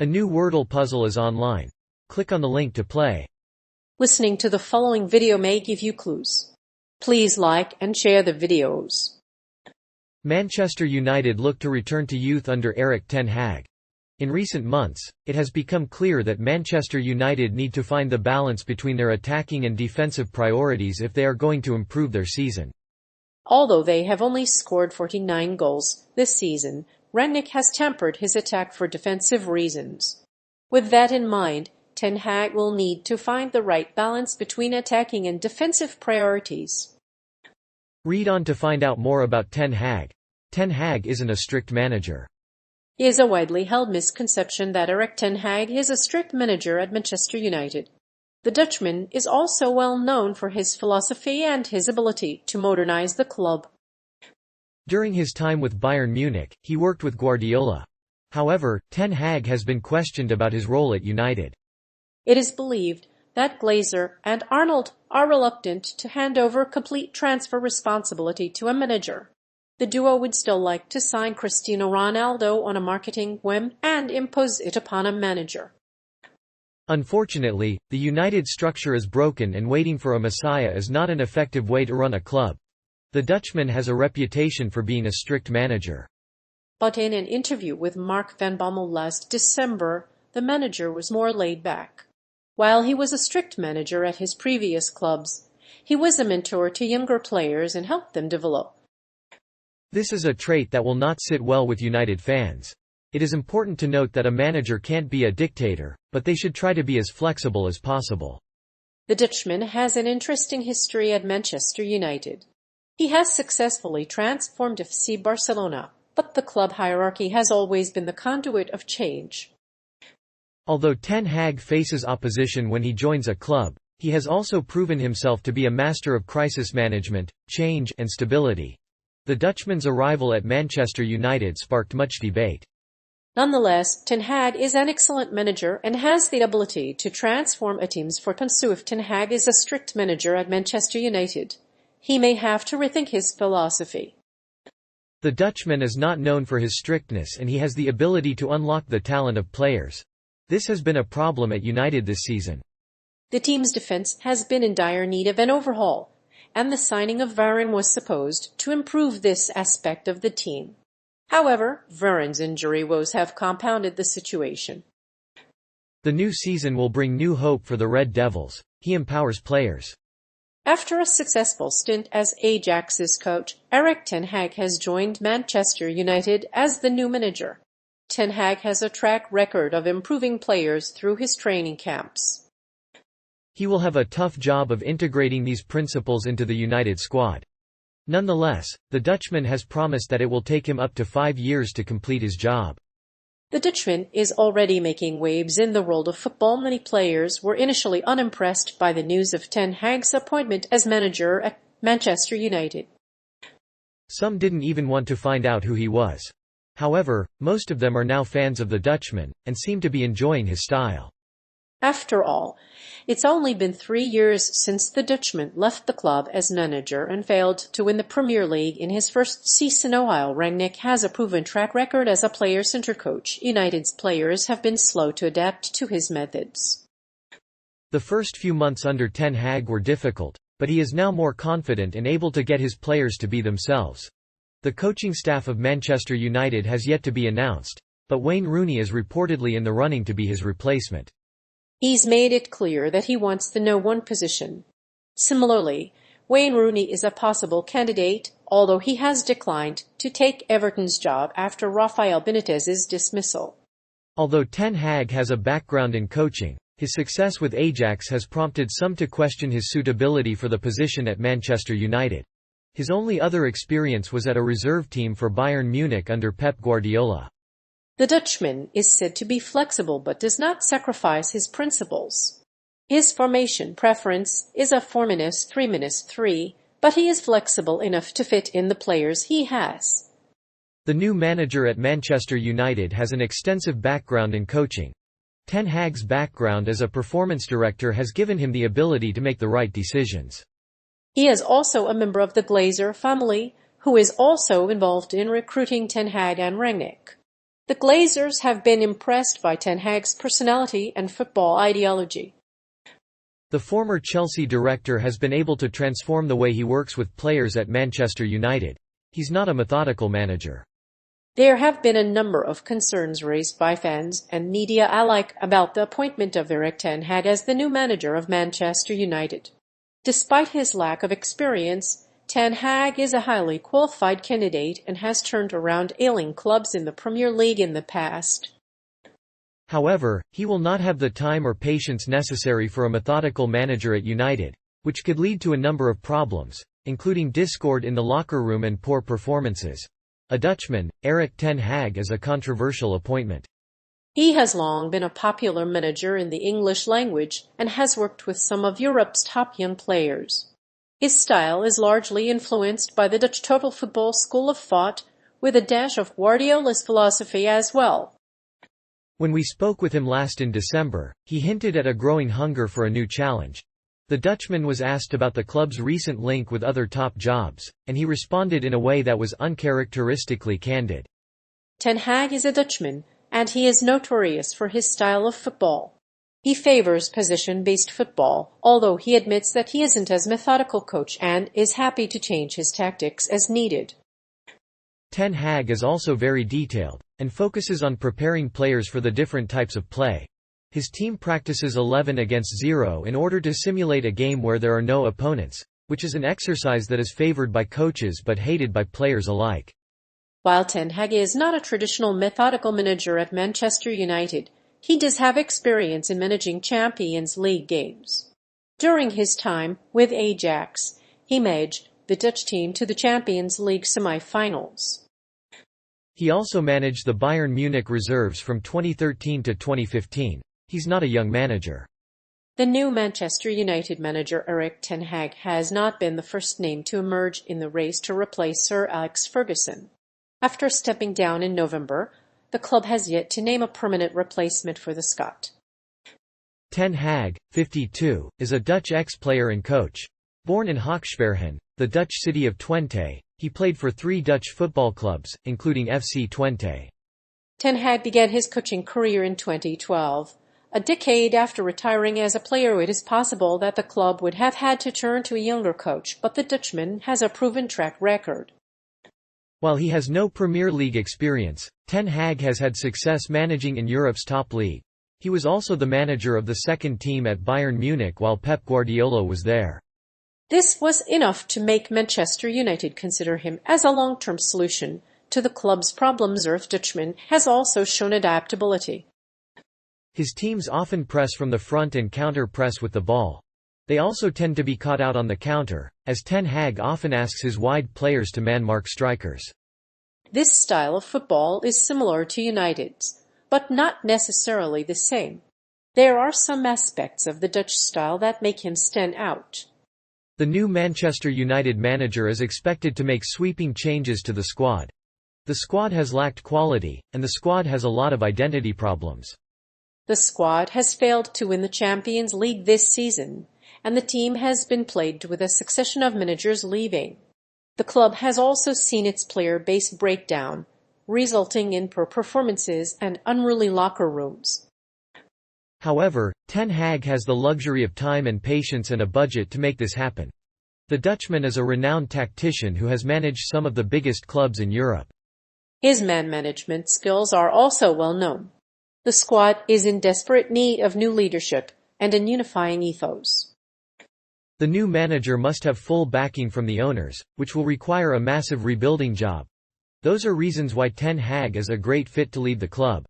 A new Wordle puzzle is online. Click on the link to play. Listening to the following video may give you clues. Please like and share the videos. Manchester United look to return to youth under Erik Ten Hag. In recent months, it has become clear that Manchester United need to find the balance between their attacking and defensive priorities if they are going to improve their season. Although they have only scored 49 goals this season, Rangnick has tempered his attack for defensive reasons. With that in mind, Ten Hag will need to find the right balance between attacking and defensive priorities. Read on to find out more about Ten Hag. Ten Hag isn't a strict manager. It is a widely held misconception that Erik Ten Hag is a strict manager at Manchester United. The Dutchman is also well known for his philosophy and his ability to modernize the club. During his time with Bayern Munich, he worked with Guardiola. However, Ten Hag has been questioned about his role at United. It is believed that Glazer and Arnold are reluctant to hand over complete transfer responsibility to a manager. The duo would still like to sign Cristiano Ronaldo on a marketing whim and impose it upon a manager. Unfortunately, the United structure is broken and waiting for a messiah is not an effective way to run a club. The Dutchman has a reputation for being a strict manager. But in an interview with Mark van Bommel last December, the manager was more laid back. While he was a strict manager at his previous clubs, he was a mentor to younger players and helped them develop. This is a trait that will not sit well with United fans. It is important to note that a manager can't be a dictator, but they should try to be as flexible as possible. The Dutchman has an interesting history at Manchester United. He has successfully transformed FC Barcelona, but the club hierarchy has always been the conduit of change. Although Ten Hag faces opposition when he joins a club, he has also proven himself to be a master of crisis management, change, and stability. The Dutchman's arrival at Manchester United sparked much debate. Nonetheless, Ten Hag is an excellent manager and has the ability to transform a team's fortune. So if Ten Hag is a strict manager at Manchester United, he may have to rethink his philosophy. The Dutchman is not known for his strictness and he has the ability to unlock the talent of players. This has been a problem at United this season. The team's defense has been in dire need of an overhaul, and the signing of Varane was supposed to improve this aspect of the team. However, Varane's injury woes have compounded the situation. The new season will bring new hope for the Red Devils. He empowers players. After a successful stint as Ajax's coach, Erik Ten Hag has joined Manchester United as the new manager. Ten Hag has a track record of improving players through his training camps. He will have a tough job of integrating these principles into the United squad. Nonetheless, the Dutchman has promised that it will take him up to 5 years to complete his job. The Dutchman is already making waves in the world of football. Many players were initially unimpressed by the news of Ten Hag's appointment as manager at Manchester United. Some didn't even want to find out who he was. However, most of them are now fans of the Dutchman, and seem to be enjoying his style. After all, it's only been 3 years since the Dutchman left the club as manager and failed to win the Premier League in his first season. While Rangnick has a proven track record as a player-centered coach, United's players have been slow to adapt to his methods. The first few months under Ten Hag were difficult, but he is now more confident and able to get his players to be themselves. The coaching staff of Manchester United has yet to be announced, but Wayne Rooney is reportedly in the running to be his replacement. He's made it clear that he wants the no one position. Similarly, Wayne Rooney is a possible candidate, although he has declined to take Everton's job after Rafael Benitez's dismissal. Although Ten Hag has a background in coaching, his success with Ajax has prompted some to question his suitability for the position at Manchester United. His only other experience was at a reserve team for Bayern Munich under Pep Guardiola. The Dutchman is said to be flexible but does not sacrifice his principles. His formation preference is a 4-3-3, but he is flexible enough to fit in the players he has. The new manager at Manchester United has an extensive background in coaching. Ten Hag's background as a performance director has given him the ability to make the right decisions. He is also a member of the Glazer family, who is also involved in recruiting Ten Hag and Rangnick. The Glazers have been impressed by Ten Hag's personality and football ideology. The former Chelsea director has been able to transform the way he works with players at Manchester United. He's not a methodical manager. There have been a number of concerns raised by fans and media alike about the appointment of Erik Ten Hag as the new manager of Manchester United. Despite his lack of experience, Ten Hag is a highly qualified candidate and has turned around ailing clubs in the Premier League in the past. However, he will not have the time or patience necessary for a methodical manager at United, which could lead to a number of problems, including discord in the locker room and poor performances. A Dutchman, Erik Ten Hag is a controversial appointment. He has long been a popular manager in the English language and has worked with some of Europe's top young players. His style is largely influenced by the Dutch total football school of thought, with a dash of Guardiola's philosophy as well. When we spoke with him last in December, he hinted at a growing hunger for a new challenge. The Dutchman was asked about the club's recent link with other top jobs, and he responded in a way that was uncharacteristically candid. Ten Hag is a Dutchman, and he is notorious for his style of football. He favors position-based football, although he admits that he isn't as methodical coach and is happy to change his tactics as needed. Ten Hag is also very detailed, and focuses on preparing players for the different types of play. His team practices 11 against 0 in order to simulate a game where there are no opponents, which is an exercise that is favored by coaches but hated by players alike. While Ten Hag is not a traditional methodical manager at Manchester United, he does have experience in managing Champions League games. During his time with Ajax, he managed the Dutch team to the Champions League semi-finals. He also managed the Bayern Munich reserves from 2013 to 2015. He's not a young manager. The new Manchester United manager Erik Ten Hag has not been the first name to emerge in the race to replace Sir Alex Ferguson. After stepping down in November, the club has yet to name a permanent replacement for the Scot. Ten Hag, 52, is a Dutch ex-player and coach. Born in Hoogsperen, the Dutch city of Twente, he played for 3 Dutch football clubs, including FC Twente. Ten Hag began his coaching career in 2012. A decade after retiring as a player, it is possible that the club would have had to turn to a younger coach, but the Dutchman has a proven track record. While he has no Premier League experience, Ten Hag has had success managing in Europe's top league. He was also the manager of the second team at Bayern Munich while Pep Guardiola was there. This was enough to make Manchester United consider him as a long-term solution to the club's problems. The Dutchman has also shown adaptability. His teams often press from the front and counter-press with the ball. They also tend to be caught out on the counter, as Ten Hag often asks his wide players to man-mark strikers. This style of football is similar to United's, but not necessarily the same. There are some aspects of the Dutch style that make him stand out. The new Manchester United manager is expected to make sweeping changes to the squad. The squad has lacked quality, and the squad has a lot of identity problems. The squad has failed to win the Champions League this season, and the team has been plagued with a succession of managers leaving. The club has also seen its player base break down, resulting in poor performances and unruly locker rooms. However, Ten Hag has the luxury of time and patience and a budget to make this happen. The Dutchman is a renowned tactician who has managed some of the biggest clubs in Europe. His man management skills are also well known. The squad is in desperate need of new leadership and an unifying ethos. The new manager must have full backing from the owners, which will require a massive rebuilding job. Those are reasons why Ten Hag is a great fit to lead the club.